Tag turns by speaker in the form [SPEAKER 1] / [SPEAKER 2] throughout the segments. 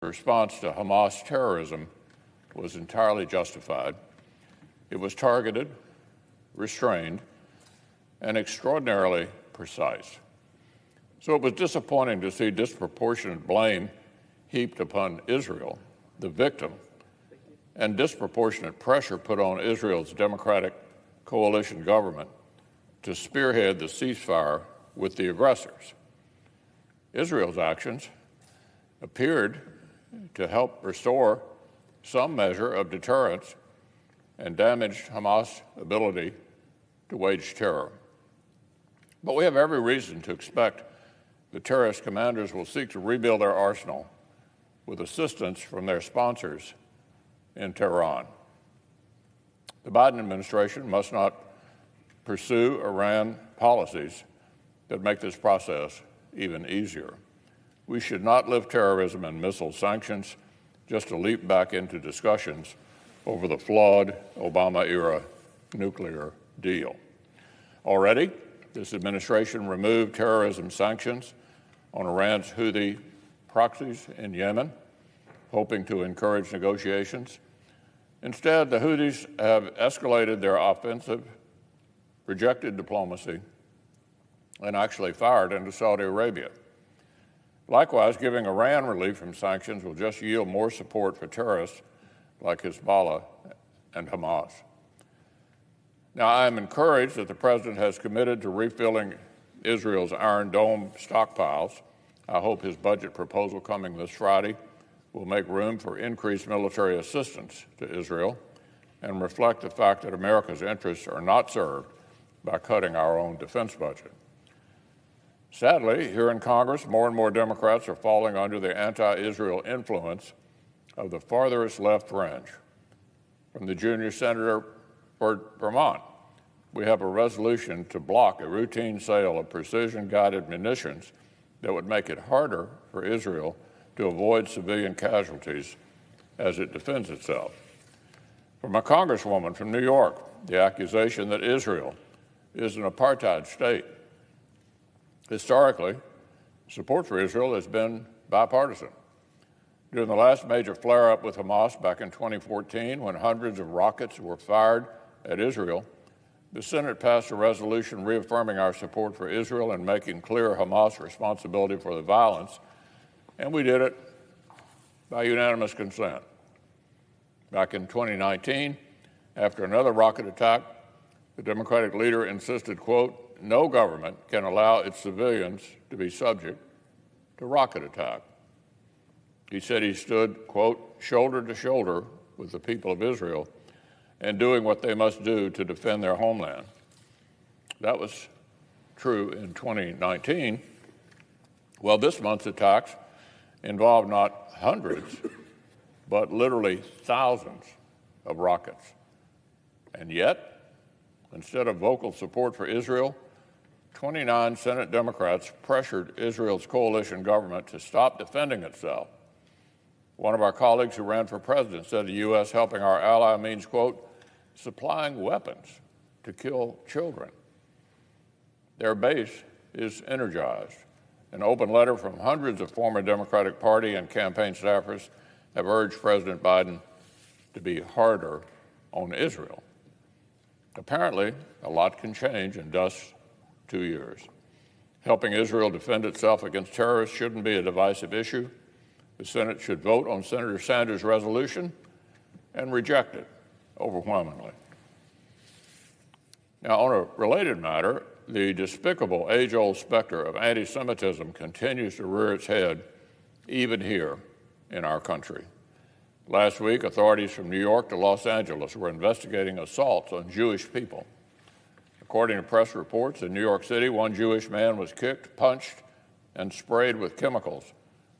[SPEAKER 1] The response to Hamas terrorism was entirely justified. It was targeted, restrained, and extraordinarily precise. So it was disappointing to see disproportionate blame heaped upon Israel, the victim, and disproportionate pressure put on Israel's democratic coalition government to spearhead the ceasefire with the aggressors. Israel's actions appeared to help restore some measure of deterrence and damaged Hamas' ability to wage terror. But we have every reason to expect the terrorist commanders will seek to rebuild their arsenal with assistance from their sponsors in Tehran. The Biden administration must not pursue Iran policies that make this process even easier. We should not lift terrorism and missile sanctions just to leap back into discussions over the flawed Obama-era nuclear deal. Already, this administration removed terrorism sanctions on Iran's Houthi proxies in Yemen, hoping to encourage negotiations. Instead, the Houthis have escalated their offensive, rejected diplomacy, and actually fired into Saudi Arabia. Likewise, giving Iran relief from sanctions will just yield more support for terrorists like Hezbollah and Hamas. Now, I am encouraged that the President has committed to refilling Israel's Iron Dome stockpiles. I hope his budget proposal coming this Friday will make room for increased military assistance to Israel and reflect the fact that America's interests are not served by cutting our own defense budget. Sadly, here in Congress, more and more Democrats are falling under the anti-Israel influence of the farthest left fringe. From the junior senator for Vermont, we have a resolution to block a routine sale of precision-guided munitions that would make it harder for Israel to avoid civilian casualties as it defends itself. From a congresswoman from New York, the accusation that Israel is an apartheid state. Historically, support for Israel has been bipartisan. During the last major flare-up with Hamas back in 2014, when hundreds of rockets were fired at Israel, the Senate passed a resolution reaffirming our support for Israel and making clear Hamas' responsibility for the violence, and we did it by unanimous consent. Back in 2019, after another rocket attack, the Democratic leader insisted, quote, "No government can allow its civilians to be subject to rocket attack." He said he stood, quote, "shoulder to shoulder with the people of Israel and doing what they must do to defend their homeland." That was true in 2019. Well, this month's attacks involved not hundreds, but literally thousands of rockets. And yet, instead of vocal support for Israel, 29 Senate Democrats pressured Israel's coalition government to stop defending itself. One of our colleagues who ran for president said the U.S. helping our ally means, quote, supplying weapons to kill children. Their base is energized. An open letter from hundreds of former Democratic Party and campaign staffers have urged President Biden to be harder on Israel. Apparently, a lot can change in just 2 years. Helping Israel defend itself against terrorists shouldn't be a divisive issue. The Senate should vote on Senator Sanders' resolution and reject it overwhelmingly. Now, on a related matter, the despicable age-old specter of anti-Semitism continues to rear its head even here in our country. Last week, authorities from New York to Los Angeles were investigating assaults on Jewish people. According to press reports, in New York City, one Jewish man was kicked, punched, and sprayed with chemicals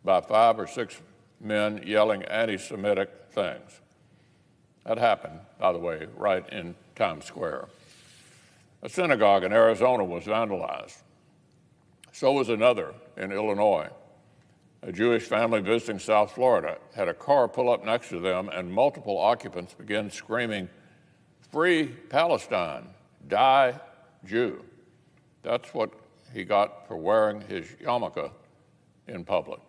[SPEAKER 1] by 5 or 6 men yelling anti-Semitic things. That happened, by the way, right in Times Square. A synagogue in Arizona was vandalized. So was another in Illinois. A Jewish family visiting South Florida had a car pull up next to them, and multiple occupants began screaming, "Free Palestine, die Jew." That's what he got for wearing his yarmulke in public.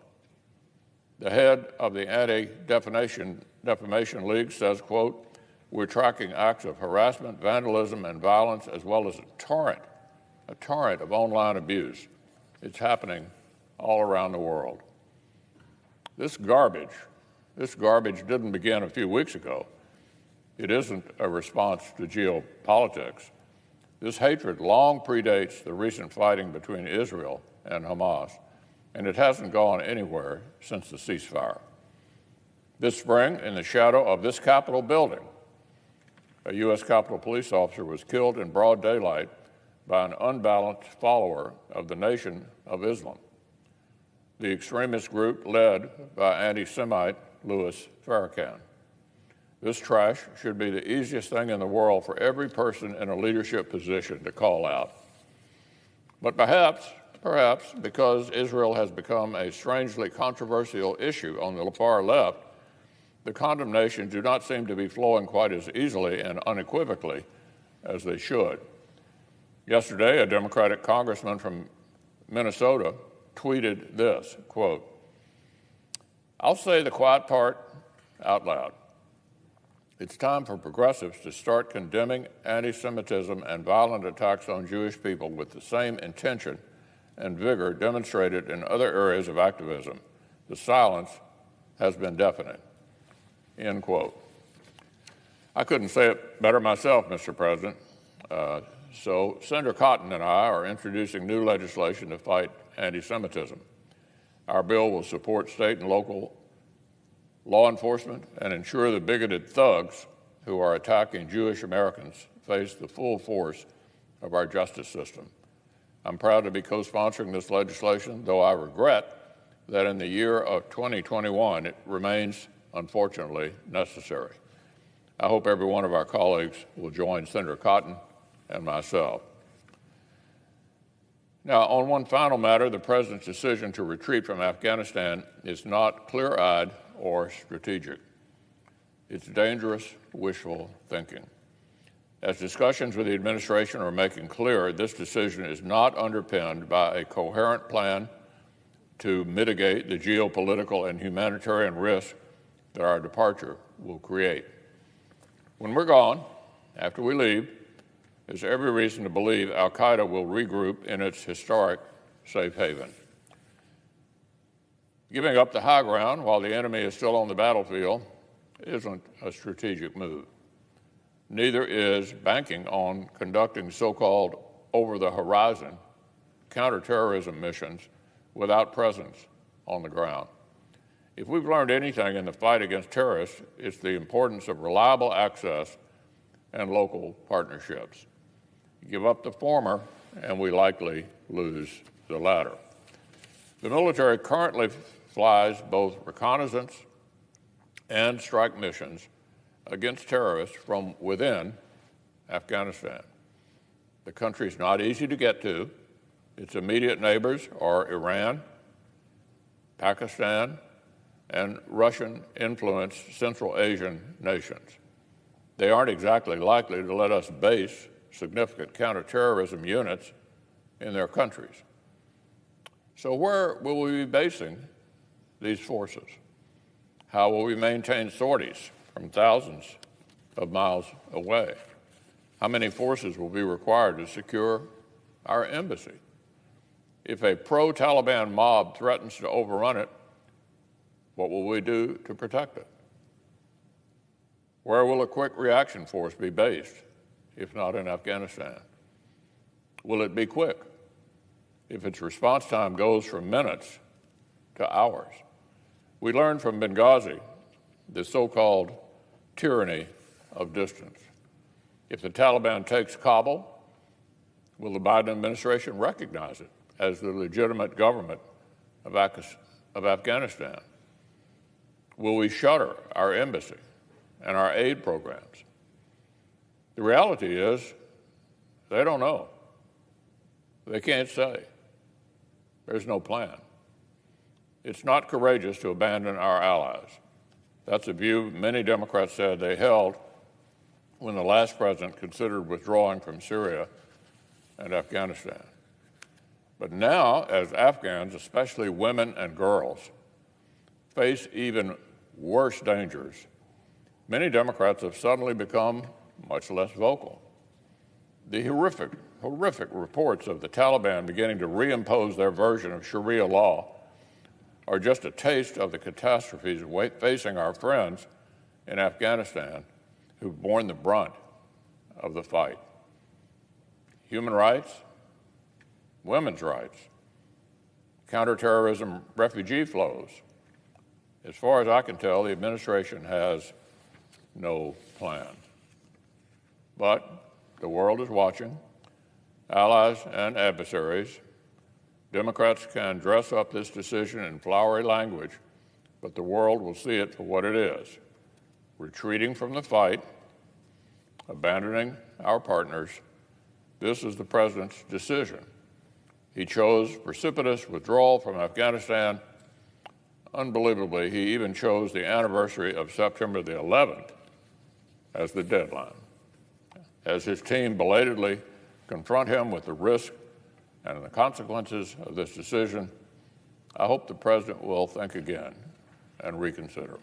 [SPEAKER 1] The head of the Anti-Defamation League says, quote, "We're tracking acts of harassment, vandalism, and violence, as well as a torrent of online abuse. It's happening all around the world." This garbage didn't begin a few weeks ago. It isn't a response to geopolitics. This hatred long predates the recent fighting between Israel and Hamas, and it hasn't gone anywhere since the ceasefire. This spring, in the shadow of this Capitol building, a U.S. Capitol police officer was killed in broad daylight by an unbalanced follower of the Nation of Islam, the extremist group led by anti-Semite Louis Farrakhan. This trash should be the easiest thing in the world for every person in a leadership position to call out. But perhaps because Israel has become a strangely controversial issue on the far left, the condemnations do not seem to be flowing quite as easily and unequivocally as they should. Yesterday, a Democratic congressman from Minnesota tweeted this, quote, "I'll say the quiet part out loud. It's time for progressives to start condemning anti-Semitism and violent attacks on Jewish people with the same intention and vigor demonstrated in other areas of activism. The silence has been deafening." End quote. I couldn't say it better myself, Mr. President. So Senator Cotton and I are introducing new legislation to fight anti-Semitism. Our bill will support state and local law enforcement and ensure the bigoted thugs who are attacking Jewish Americans face the full force of our justice system. I'm proud to be co-sponsoring this legislation, though I regret that in the year of 2021 it remains, unfortunately, necessary. I hope every one of our colleagues will join Senator Cotton and myself. Now, on one final matter, the President's decision to retreat from Afghanistan is not clear-eyed or strategic. It's dangerous, wishful thinking. As discussions with the administration are making clear, this decision is not underpinned by a coherent plan to mitigate the geopolitical and humanitarian risk that our departure will create. When we're gone, after we leave, there's every reason to believe al-Qaeda will regroup in its historic safe haven. Giving up the high ground while the enemy is still on the battlefield isn't a strategic move. Neither is banking on conducting so-called over-the-horizon counterterrorism missions without presence on the ground. If we've learned anything in the fight against terrorists, it's the importance of reliable access and local partnerships. Give up the former, and we likely lose the latter. The military currently flies both reconnaissance and strike missions against terrorists from within Afghanistan. The country is not easy to get to. Its immediate neighbors are Iran, Pakistan, and Russian-influenced Central Asian nations. They aren't exactly likely to let us base significant counterterrorism units in their countries. So where will we be basing these forces? How will we maintain sorties from thousands of miles away? How many forces will be required to secure our embassy? If a pro-Taliban mob threatens to overrun it, what will we do to protect it? Where will a quick reaction force be based, if not in Afghanistan? Will it be quick if its response time goes from minutes to hours? We learned from Benghazi the so-called tyranny of distance. If the Taliban takes Kabul, will the Biden administration recognize it as the legitimate government of Afghanistan? Will we shutter our embassy and our aid programs? The reality is they don't know. They can't say. There's no plan. It's not courageous to abandon our allies. That's a view many Democrats said they held when the last president considered withdrawing from Syria and Afghanistan. But now, as Afghans, especially women and girls, face even worse dangers, many Democrats have suddenly become much less vocal. The horrific reports of the Taliban beginning to reimpose their version of Sharia law are just a taste of the catastrophes facing our friends in Afghanistan who've borne the brunt of the fight. Human rights, women's rights, counterterrorism, refugee flows. As far as I can tell, the administration has no plan. But the world is watching, allies and adversaries. Democrats can dress up this decision in flowery language, but the world will see it for what it is: retreating from the fight, abandoning our partners. This is the president's decision. He chose precipitous withdrawal from Afghanistan. Unbelievably, he even chose the anniversary of September the 11th as the deadline. As his team belatedly confront him with the risk and the consequences of this decision, I hope the president will think again and reconsider.